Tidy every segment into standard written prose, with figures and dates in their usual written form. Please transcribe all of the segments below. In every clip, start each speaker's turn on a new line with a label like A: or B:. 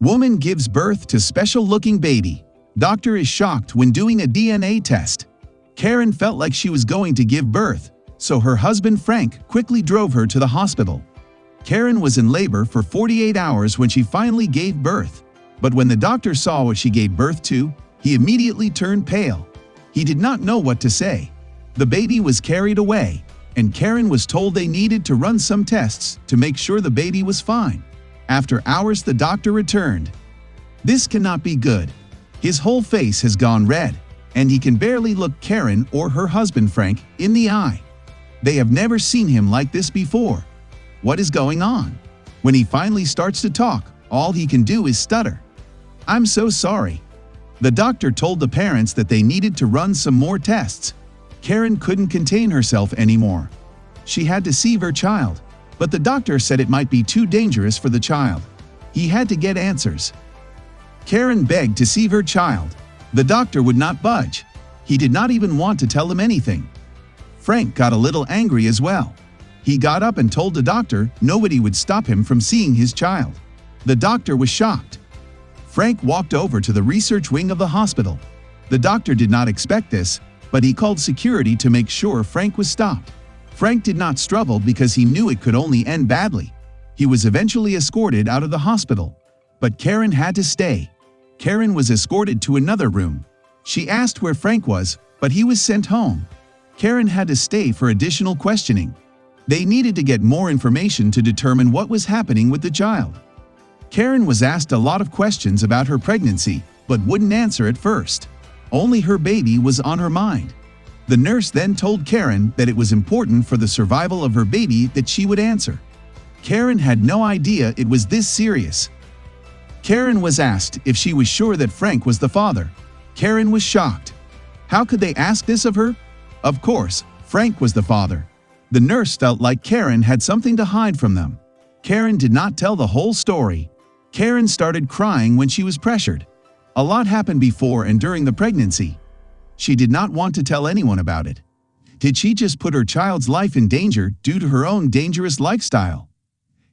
A: Woman gives birth to special-looking baby. Doctor is shocked when doing a DNA test. Karen felt like she was going to give birth, so her husband Frank quickly drove her to the hospital. Karen was in labor for 48 hours when she finally gave birth. But when the doctor saw what she gave birth to, he immediately turned pale. He did not know what to say. The baby was carried away, and Karen was told they needed to run some tests to make sure the baby was fine. After hours, the doctor returned. This cannot be good. His whole face has gone red, and he can barely look Karen or her husband Frank in the eye. They have never seen him like this before. What is going on? When he finally starts to talk, all he can do is stutter. "I'm so sorry." The doctor told the parents that they needed to run some more tests. Karen couldn't contain herself anymore. She had to see her child, but the doctor said it might be too dangerous for the child. He had to get answers. Karen begged to see her child. The doctor would not budge. He did not even want to tell him anything. Frank got a little angry as well. He got up and told the doctor nobody would stop him from seeing his child. The doctor was shocked. Frank walked over to the research wing of the hospital. The doctor did not expect this, but he called security to make sure Frank was stopped. Frank did not struggle because he knew it could only end badly. He was eventually escorted out of the hospital. But Karen had to stay. Karen was escorted to another room. She asked where Frank was, but he was sent home. Karen had to stay for additional questioning. They needed to get more information to determine what was happening with the child. Karen was asked a lot of questions about her pregnancy, but wouldn't answer at first. Only her baby was on her mind. The nurse then told Karen that it was important for the survival of her baby that she would answer. Karen had no idea it was this serious. Karen was asked if she was sure that Frank was the father. Karen was shocked. How could they ask this of her? Of course, Frank was the father. The nurse felt like Karen had something to hide from them. Karen did not tell the whole story. Karen started crying when she was pressured. A lot happened before and during the pregnancy. She did not want to tell anyone about it. Did she just put her child's life in danger due to her own dangerous lifestyle?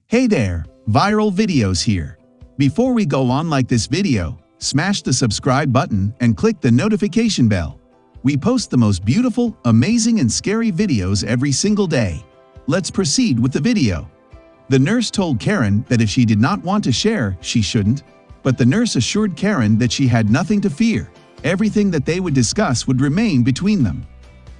A: Hey there, Viral Videos here. Before we go on, like this video, smash the subscribe button and click the notification bell. We post the most beautiful, amazing and scary videos every single day. Let's proceed with the video. The nurse told Karen that if she did not want to share, she shouldn't, but the nurse assured Karen that she had nothing to fear. Everything that they would discuss would remain between them.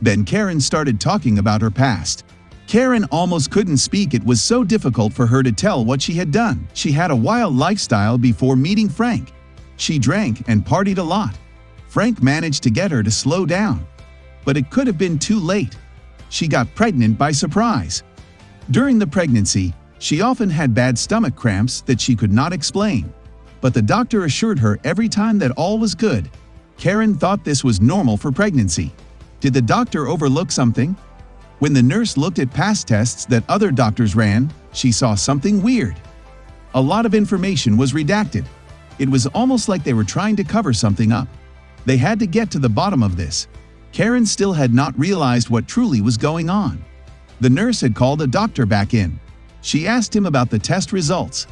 A: Then Karen started talking about her past. Karen almost couldn't speak. It was so difficult for her to tell what she had done. She had a wild lifestyle before meeting Frank. She drank and partied a lot. Frank managed to get her to slow down. But it could have been too late. She got pregnant by surprise. During the pregnancy, she often had bad stomach cramps that she could not explain. But the doctor assured her every time that all was good. Karen thought this was normal for pregnancy. Did the doctor overlook something? When the nurse looked at past tests that other doctors ran, she saw something weird. A lot of information was redacted. It was almost like they were trying to cover something up. They had to get to the bottom of this. Karen still had not realized what truly was going on. The nurse had called a doctor back in. She asked him about the test results.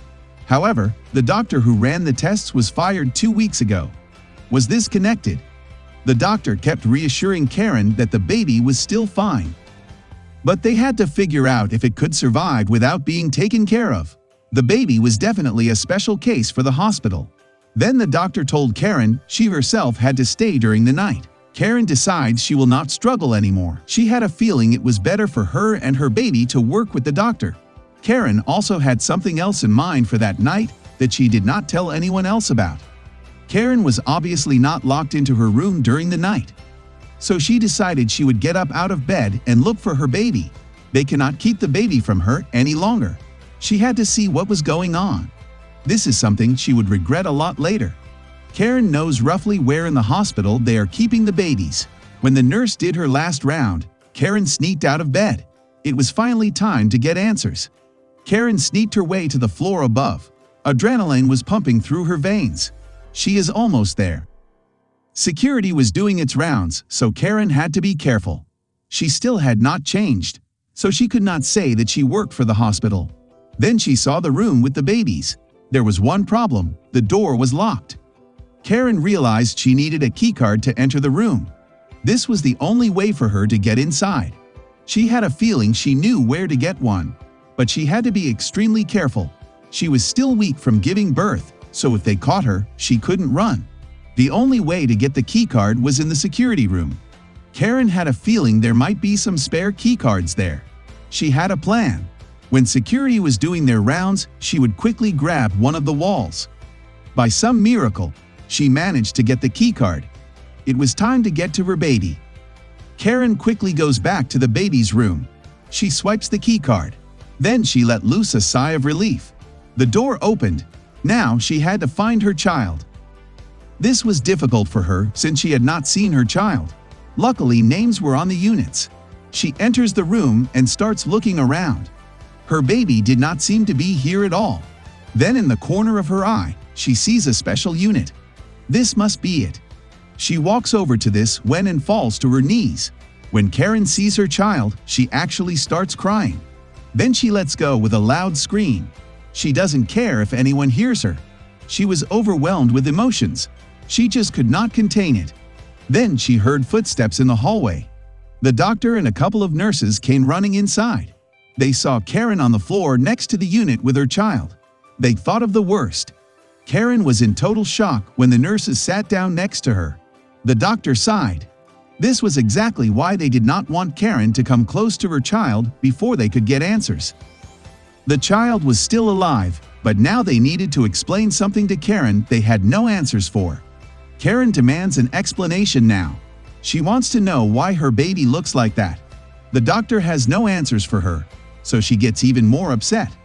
A: However, the doctor who ran the tests was fired 2 weeks ago. Was this connected? The doctor kept reassuring Karen that the baby was still fine. But they had to figure out if it could survive without being taken care of. The baby was definitely a special case for the hospital. Then the doctor told Karen she herself had to stay during the night. Karen decides she will not struggle anymore. She had a feeling it was better for her and her baby to work with the doctor. Karen also had something else in mind for that night that she did not tell anyone else about. Karen was obviously not locked into her room during the night. So she decided she would get up out of bed and look for her baby. They cannot keep the baby from her any longer. She had to see what was going on. This is something she would regret a lot later. Karen knows roughly where in the hospital they are keeping the babies. When the nurse did her last round, Karen sneaked out of bed. It was finally time to get answers. Karen sneaked her way to the floor above. Adrenaline was pumping through her veins. She is almost there. Security was doing its rounds, so Karen had to be careful. She still had not changed, so she could not say that she worked for the hospital. Then she saw the room with the babies. There was one problem: the door was locked. Karen realized she needed a keycard to enter the room. This was the only way for her to get inside. She had a feeling she knew where to get one, but she had to be extremely careful. She was still weak from giving birth, so if they caught her, she couldn't run. The only way to get the keycard was in the security room. Karen had a feeling there might be some spare keycards there. She had a plan. When security was doing their rounds, she would quickly grab one of the walls. By some miracle, she managed to get the keycard. It was time to get to her baby. Karen quickly goes back to the baby's room. She swipes the keycard. Then she let loose a sigh of relief. The door opened. Now she had to find her child. This was difficult for her since she had not seen her child. Luckily, names were on the units. She enters the room and starts looking around. Her baby did not seem to be here at all. Then in the corner of her eye, she sees a special unit. This must be it. She walks over to this when and falls to her knees. When Karen sees her child, she actually starts crying. Then she lets go with a loud scream. She doesn't care if anyone hears her. She was overwhelmed with emotions. She just could not contain it. Then she heard footsteps in the hallway. The doctor and a couple of nurses came running inside. They saw Karen on the floor next to the unit with her child. They thought of the worst. Karen was in total shock when the nurses sat down next to her. The doctor sighed. This was exactly why they did not want Karen to come close to her child before they could get answers. The child was still alive, but now they needed to explain something to Karen they had no answers for. Karen demands an explanation now. She wants to know why her baby looks like that. The doctor has no answers for her, so she gets even more upset.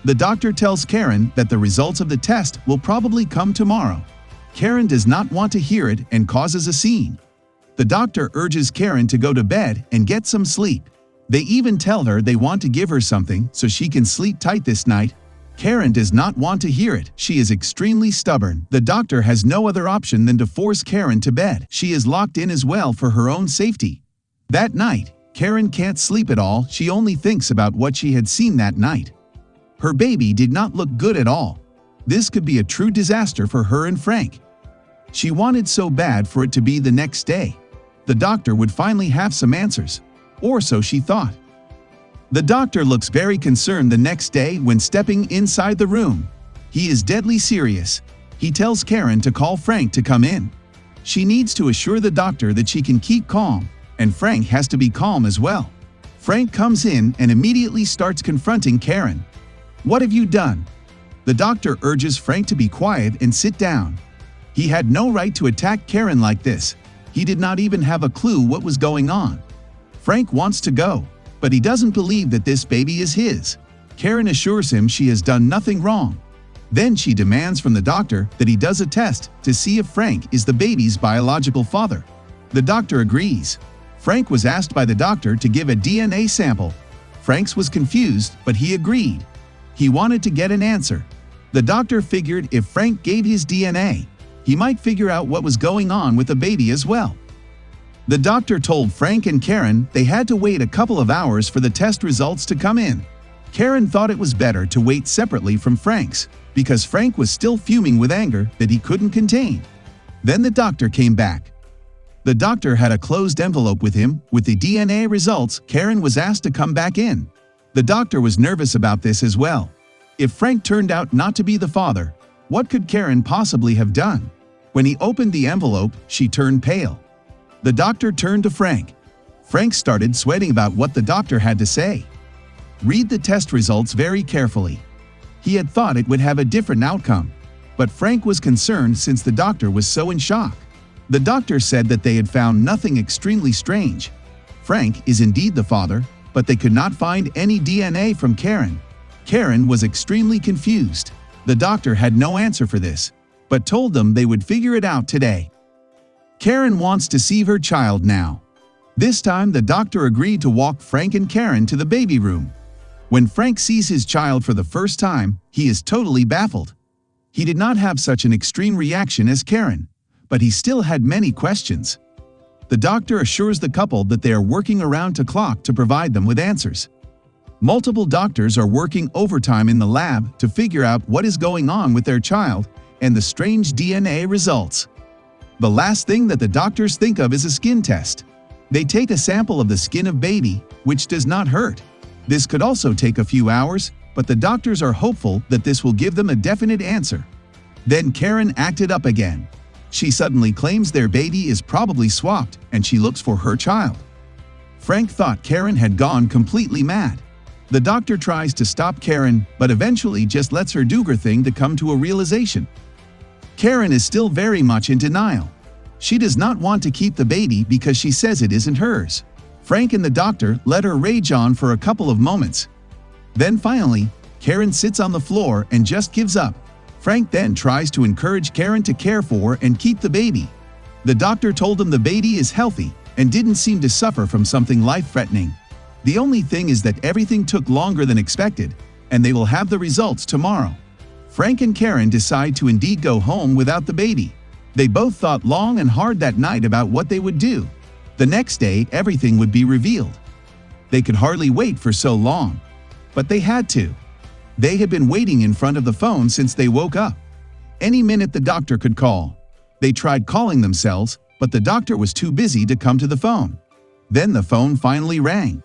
A: The doctor tells Karen that the results of the test will probably come tomorrow. Karen does not want to hear it and causes a scene. The doctor urges Karen to go to bed and get some sleep. They even tell her they want to give her something so she can sleep tight this night. Karen does not want to hear it. She is extremely stubborn. The doctor has no other option than to force Karen to bed. She is locked in as well for her own safety. That night, Karen can't sleep at all. She only thinks about what she had seen that night. Her baby did not look good at all. This could be a true disaster for her and Frank. She wanted so bad for it to be the next day. The doctor would finally have some answers, or so she thought. The doctor looks very concerned the next day when stepping inside the room. He is deadly serious. He tells Karen to call Frank to come in. She needs to assure the doctor that she can keep calm, and Frank has to be calm as well. Frank comes in and immediately starts confronting Karen. "What have you done?" The doctor urges Frank to be quiet and sit down. He had no right to attack Karen like this. He did not even have a clue what was going on. Frank wants to go, but he doesn't believe that this baby is his. Karen assures him she has done nothing wrong. Then she demands from the doctor that he does a test to see if Frank is the baby's biological father. The doctor agrees. Frank was asked by the doctor to give a DNA sample. Frank's was confused, but he agreed. He wanted to get an answer. The doctor figured if Frank gave his DNA, he might figure out what was going on with the baby as well. The doctor told Frank and Karen they had to wait a couple of hours for the test results to come in. Karen thought it was better to wait separately from Frank's, because Frank was still fuming with anger that he couldn't contain. Then the doctor came back. The doctor had a closed envelope with him. With the DNA results, Karen was asked to come back in. The doctor was nervous about this as well. If Frank turned out not to be the father, what could Karen possibly have done? When he opened the envelope, she turned pale. The doctor turned to Frank. Frank started sweating about what the doctor had to say. Read the test results very carefully. He had thought it would have a different outcome, but Frank was concerned since the doctor was so in shock. The doctor said that they had found nothing extremely strange. Frank is indeed the father, but they could not find any DNA from Karen. Karen was extremely confused. The doctor had no answer for this, but told them they would figure it out today. Karen wants to see her child now. This time the doctor agreed to walk Frank and Karen to the baby room. When Frank sees his child for the first time, he is totally baffled. He did not have such an extreme reaction as Karen, but he still had many questions. The doctor assures the couple that they are working around the clock to provide them with answers. Multiple doctors are working overtime in the lab to figure out what is going on with their child and the strange DNA results. The last thing that the doctors think of is a skin test. They take a sample of the skin of baby, which does not hurt. This could also take a few hours, but the doctors are hopeful that this will give them a definite answer. Then Karen acted up again. She suddenly claims their baby is probably swapped and she looks for her child. Frank thought Karen had gone completely mad. The doctor tries to stop Karen, but eventually just lets her do her thing to come to a realization. Karen is still very much in denial. She does not want to keep the baby because she says it isn't hers. Frank and the doctor let her rage on for a couple of moments. Then finally, Karen sits on the floor and just gives up. Frank then tries to encourage Karen to care for and keep the baby. The doctor told him the baby is healthy and didn't seem to suffer from something life-threatening. The only thing is that everything took longer than expected, and they will have the results tomorrow. Frank and Karen decide to indeed go home without the baby. They both thought long and hard that night about what they would do. The next day, everything would be revealed. They could hardly wait for so long, but they had to. They had been waiting in front of the phone since they woke up. Any minute the doctor could call. They tried calling themselves, but the doctor was too busy to come to the phone. Then the phone finally rang.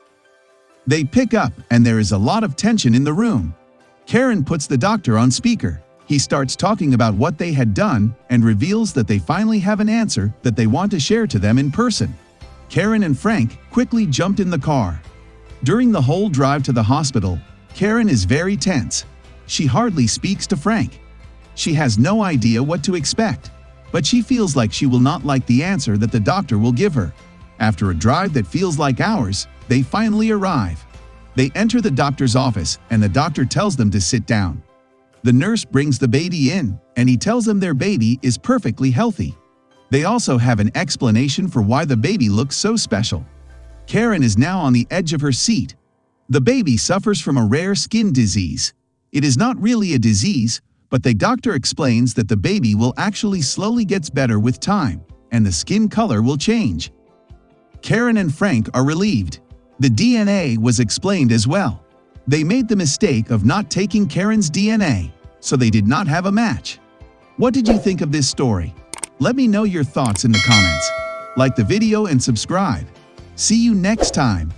A: They pick up and there is a lot of tension in the room. Karen puts the doctor on speaker. He starts talking about what they had done and reveals that they finally have an answer that they want to share to them in person. Karen and Frank quickly jumped in the car. During the whole drive to the hospital, Karen is very tense. She hardly speaks to Frank. She has no idea what to expect, but she feels like she will not like the answer that the doctor will give her. After a drive that feels like hours, they finally arrive. They enter the doctor's office and the doctor tells them to sit down. The nurse brings the baby in and he tells them their baby is perfectly healthy. They also have an explanation for why the baby looks so special. Karen is now on the edge of her seat. The baby suffers from a rare skin disease. It is not really a disease, but the doctor explains that the baby will actually slowly gets better with time and the skin color will change. Karen and Frank are relieved. The DNA was explained as well. They made the mistake of not taking Karen's DNA, so they did not have a match. What did you think of this story? Let me know your thoughts in the comments. Like the video and subscribe. See you next time.